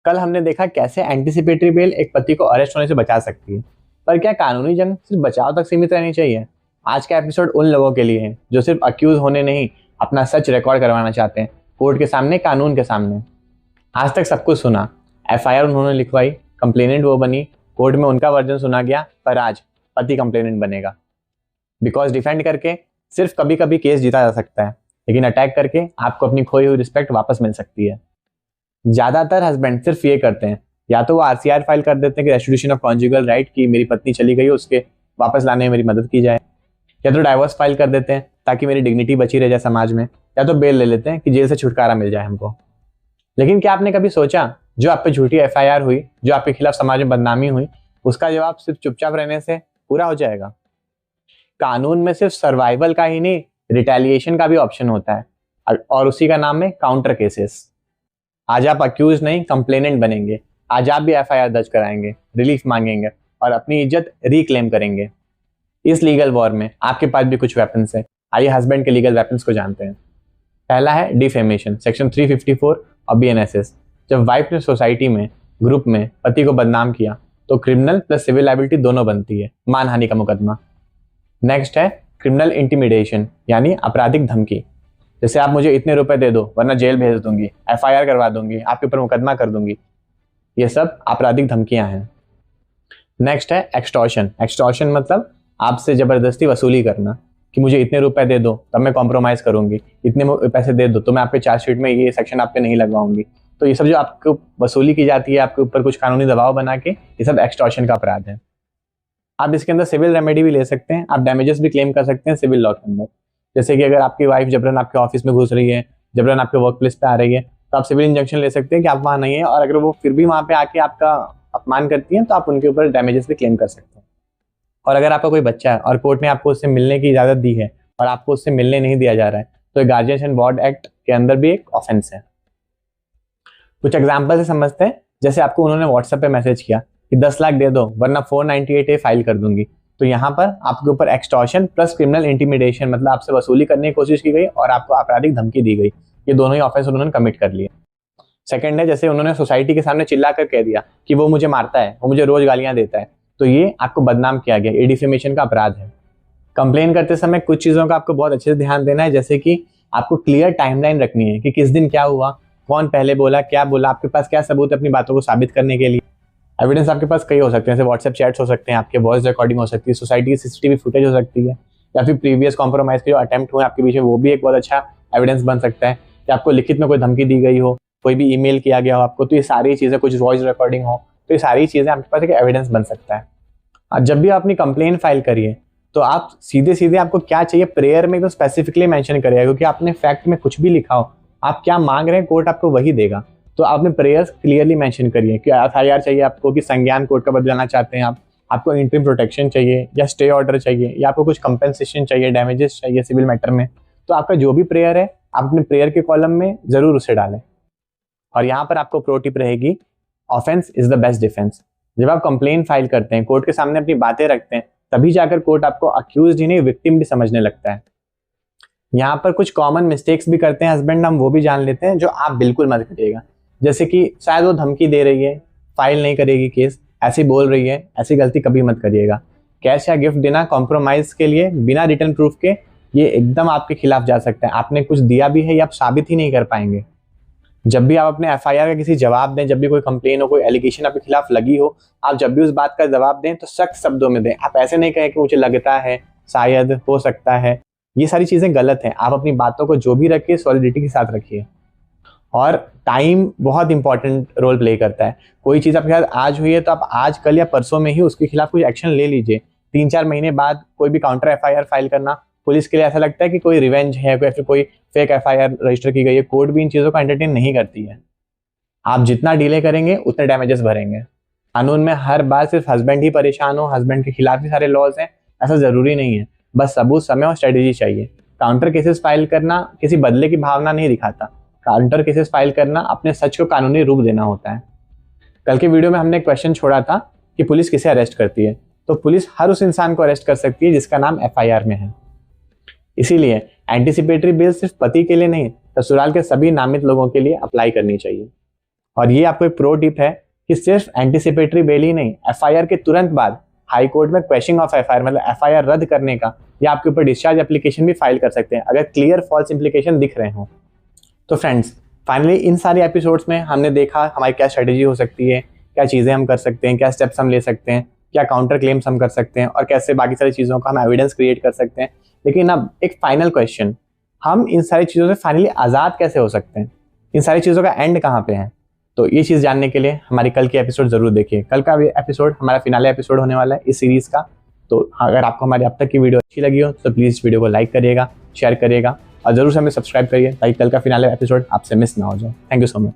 कल हमने देखा कैसे एंटीसिपेटरी बेल एक पति को अरेस्ट होने से बचा सकती है, पर क्या कानूनी जंग सिर्फ बचाव तक सीमित रहनी चाहिए? आज का एपिसोड उन लोगों के लिए है जो सिर्फ अक्यूज होने नहीं, अपना सच रिकॉर्ड करवाना चाहते हैं, कोर्ट के सामने, कानून के सामने। आज तक सब कुछ सुना, एफआईआर उन्होंने लिखवाई, कंप्लेनेंट वो बनी, कोर्ट में उनका वर्जन सुना गया, पर आज पति कंप्लेनेंट बनेगा। बिकॉज डिफेंड करके सिर्फ कभी कभी केस जीता जा सकता है, लेकिन अटैक करके आपको अपनी खोई हुई रिस्पेक्ट वापस मिल सकती है। ज्यादातर हस्बैंड सिर्फ ये करते हैं, या तो वो आरसीआर फाइल कर देते हैं कि रेस्टिट्यूशन ऑफ कॉन्जुगल राइट, की मेरी पत्नी चली गई, उसके वापस लाने में मेरी मदद की जाए, या तो डाइवोर्स फाइल कर देते हैं ताकि मेरी डिग्निटी बची रह जाए समाज में, या तो बेल ले लेते हैं कि जेल से छुटकारा मिल जाए हमको। लेकिन क्या आपने कभी सोचा, जो आप पे झूठी एफआईआर हुई, जो आपके खिलाफ समाज में बदनामी हुई, उसका जवाब सिर्फ चुपचाप रहने से पूरा हो जाएगा? कानून में सिर्फ सर्वाइवल का ही नहीं, रिटेलिएशन का भी ऑप्शन होता है, और उसी का नाम है काउंटर केसेस। आज आप अक्यूज नहीं, कंप्लेनेंट बनेंगे। आज आप भी एफआईआर दर्ज कराएंगे, रिलीफ मांगेंगे और अपनी इज्जत रिक्लेम करेंगे। इस लीगल वॉर में आपके पास भी कुछ वेपन्स है। आइए हस्बैंड के लीगल वेपन्स को जानते हैं। पहला है डिफेमेशन, सेक्शन 354 और बीएनएसएस। जब वाइफ ने सोसाइटी में, ग्रुप में पति को बदनाम किया तो क्रिमिनल प्लस सिविल लायबिलिटी दोनों बनती है, मानहानि का मुकदमा। नेक्स्ट है क्रिमिनल इंटिमिडेशन, यानी आपराधिक धमकी। जैसे आप मुझे इतने रुपए दे दो वरना जेल भेज दूंगी, एफआईआर करवा दूंगी, आपके ऊपर मुकदमा कर दूंगी। ये सब आपराधिक धमकियां हैं। नेक्स्ट है एक्सटॉर्शन। एक्सटॉर्शन मतलब आपसे जबरदस्ती वसूली करना, कि मुझे इतने रुपए दे दो तब मैं कॉम्प्रोमाइज करूंगी, इतने पैसे दे दो तो मैं आपके चार्जशीट में ये सेक्शन आपके नहीं लगवाऊंगी। तो ये सब जो आपको वसूली की जाती है, आपके ऊपर कुछ कानूनी दबाव बना के, ये सब एक्सटॉर्शन का अपराध है। आप इसके अंदर सिविल रेमेडी भी ले सकते हैं, आप डैमेजेस भी क्लेम कर सकते हैं सिविल लॉ के अंदर। जैसे कि अगर आपकी वाइफ जबरन आपके ऑफिस में घुस रही है, जबरन आपके वर्क प्लेस पे आ रही है, तो आप सिविल इंजंक्शन ले सकते हैं कि आप वहाँ नहीं है, और अगर वो फिर भी वहाँ पे आके आपका अपमान करती है तो आप उनके ऊपर डैमेजेस भी क्लेम कर सकते हैं। और अगर आपका कोई बच्चा है और कोर्ट ने आपको उससे मिलने की इजाजत दी है और आपको उससे मिलने नहीं दिया जा रहा है, तो गार्जियन वार्ड एक्ट के अंदर भी एक ऑफेंस है। कुछ एग्जाम्पल से समझते हैं। जैसे आपको उन्होंने व्हाट्सएप पे मैसेज किया कि 10 लाख दे दो वरना 498A फाइल कर दूंगी, तो यहाँ पर आपके ऊपर एक्सटॉर्शन प्लस क्रिमिनल इंटिमिडेशन, मतलब आपसे वसूली करने की कोशिश की गई और आपको आपराधिक धमकी दी गई। ये दोनों ही ऑफेंस उन्होंने कमिट कर लिए। सेकंड है, जैसे उन्होंने सोसाइटी के सामने चिल्ला कर कह दिया कि वो मुझे मारता है, वो मुझे रोज गालियां देता है, तो ये आपको बदनाम किया गया, ये डिफेमेशन का अपराध है। कंप्लेन करते समय कुछ चीजों का आपको बहुत अच्छे से ध्यान देना है, जैसे कि आपको क्लियर टाइमलाइन रखनी है कि किस दिन क्या हुआ, कौन पहले बोला, क्या बोला, आपके पास क्या सबूत है अपनी बातों को साबित करने के लिए। एविडेंस आपके पास कई हो सकते हैं, जैसे व्हाट्सएप चैट्स हो सकते हैं, आपके वॉइस रिकॉर्डिंग हो सकती है, सोसाइटी की सीसीटीवी फुटेज हो सकती है, या फिर प्रीवियस कॉम्प्रोमाइज के जो अटेम्प्ट हुए आपके बीच में, वो भी एक बहुत अच्छा एविडेंस बन सकता है। या आपको लिखित में कोई धमकी दी गई हो, कोई भी ईमेल किया गया हो आपको, तो ये सारी चीजें, कुछ वॉइस रिकॉर्डिंग हो, तो ये सारी चीजें आपके पास एक एविडेंस बन सकता है। और जब भी आप अपनी कंप्लेन फाइल करिए तो आप सीधे सीधे आपको क्या चाहिए प्रेयर में तो स्पेसिफिकली मेंशन करिएगा, क्योंकि आपने फैक्ट में कुछ भी लिखा हो, आप क्या मांग रहे हैं कोर्ट आपको वही देगा। तो आपने प्रेयर्स क्लियरली मेंशन करिए कि एफआईआर चाहिए आपको, कि संज्ञान कोर्ट का बदलाना चाहते हैं आप, आपको इंटरिम प्रोटेक्शन चाहिए या स्टे ऑर्डर चाहिए, या आपको कुछ कंपेंसेशन चाहिए, डैमेजेस चाहिए सिविल मैटर में। तो आपका जो भी प्रेयर है आप अपने प्रेयर के कॉलम में जरूर उसे डालें। और यहाँ पर आपको प्रो टिप रहेगी, offence is the best defence. जब आप कंप्लेन फाइल करते हैं, कोर्ट के सामने अपनी बातें रखते हैं, तभी जाकर कोर्ट आपको अक्यूज ही नहीं, विक्टिम भी समझने लगता है। यहाँ पर कुछ कॉमन मिस्टेक्स भी करते हैं हस्बैंड, हम वो भी जान लेते हैं, जो आप बिल्कुल मत करिएगा। जैसे कि शायद वो धमकी दे रही है, फाइल नहीं करेगी केस, ऐसी बोल रही है, ऐसी गलती कभी मत करिएगा। कैश या गिफ्ट देना कॉम्प्रोमाइज के लिए बिना रिटर्न प्रूफ के, ये एकदम आपके खिलाफ जा सकता है। आपने कुछ दिया भी है, ये आप साबित ही नहीं कर पाएंगे। जब भी आप अपने एफआईआर का किसी जवाब दें, जब भी कोई कंप्लेन हो, कोई एलिगेशन आपके खिलाफ लगी हो, आप जब भी उस बात का जवाब दें तो सख्त शब्दों में दें। आप ऐसे नहीं कहें कि मुझे लगता है, शायद, हो सकता है, ये सारी चीजें गलत हैं। आप अपनी बातों को जो भी रखिए सॉलिडिटी के साथ रखिए। और टाइम बहुत इंपॉर्टेंट रोल प्ले करता है। कोई चीज आपके साथ आज हुई है तो आप आज, कल या परसों में ही उसके खिलाफ कुछ एक्शन ले लीजिए। 3-4 महीने बाद कोई भी काउंटर एफआईआर फाइल करना पुलिस के लिए ऐसा लगता है कि कोई रिवेंज है, कोई फेक एफआईआर रजिस्टर की गई है। कोर्ट भी इन चीजों को एंटरटेन नहीं करती है। आप जितना डिले करेंगे उतने डैमेजेस भरेंगे। कानून में हर बार सिर्फ हस्बैंड ही परेशान हो, हस्बैंड के खिलाफ ही सारे लॉज हैं, ऐसा जरूरी नहीं है। बस सबूत, समय और स्ट्रेटेजी चाहिए। काउंटर केसेस फाइल करना किसी बदले की भावना नहीं दिखाता। काउंटर केसेस फाइल करना अपने सच को कानूनी रूप देना होता है। कल के वीडियो में हमने एक क्वेश्चन छोड़ा था कि पुलिस किसे अरेस्ट करती है, तो पुलिस हर उस इंसान को अरेस्ट कर सकती है जिसका नाम एफआईआर में है। इसीलिए एंटीसिपेटरी बेल सिर्फ पति के लिए नहीं, ससुराल के सभी नामित लोगों के लिए अप्लाई करनी चाहिए। और ये आपको एक प्रो टिप है कि सिर्फ एंटीसिपेटरी बेल ही नहीं, एफआईआर के तुरंत बाद हाई कोर्ट में क्वेश्चनिंग ऑफ एफआईआर मतलब एफआईआर रद्द करने का या आपके ऊपर डिस्चार्ज एप्लीकेशन भी फाइल कर सकते हैं अगर क्लियर फॉल्स इंप्लीकेशन दिख रहे हों। तो फ्रेंड्स, फाइनली इन सारे एपिसोड्स में हमने देखा हमारी क्या स्ट्रेटेजी हो सकती है, क्या चीज़ें हम कर सकते हैं, क्या स्टेप्स हम ले सकते हैं, क्या काउंटर क्लेम्स हम कर सकते हैं और कैसे बाकी सारी चीज़ों का हम एविडेंस क्रिएट कर सकते हैं। लेकिन अब एक फाइनल क्वेश्चन, हम इन सारी चीज़ों से फाइनली आज़ाद कैसे हो सकते हैं, इन सारी चीज़ों का एंड कहाँ पे है? तो ये चीज़ जानने के लिए हमारी कल की एपिसोड ज़रूर देखिए। कल का एपिसोड हमारा फिनाले एपिसोड होने वाला है इस सीरीज़ का। तो अगर आपको हमारी अब तक की वीडियो अच्छी लगी हो तो प्लीज़ वीडियो को लाइक करिएगा, शेयर करिएगा और ज़रूर से हमें सब्सक्राइब करिए ताकि कल का फिनाले एपिसोड आपसे मिस ना हो जाए। Thank you so much.